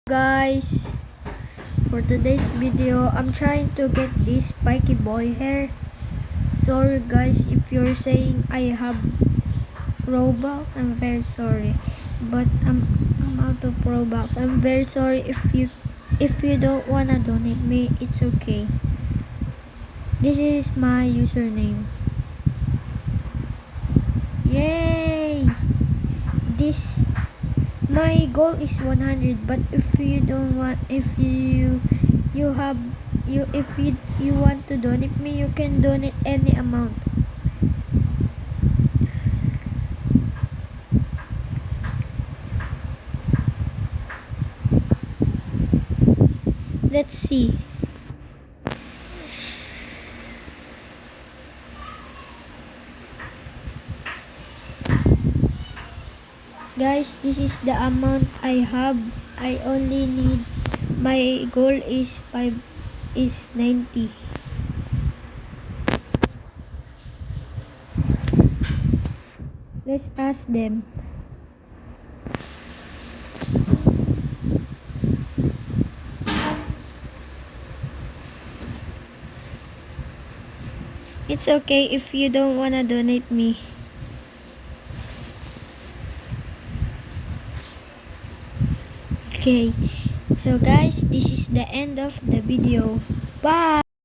Guys, for today's video I'm trying to get this spiky boy hair. Sorry guys if you're saying I have Robux, I'm very sorry, but I'm out of Robux. I'm very sorry if you don't wanna donate me, it's okay. This is my username. Yay, this my goal is 100, but if you don't want, if you have you if you want to donate me, you can donate any amount. Let's see. Guys, this is the amount I have. I only need, my goal is 90. Let's ask them. It's okay if you don't wanna donate me. Okay, so guys, this is the end of the video. Bye.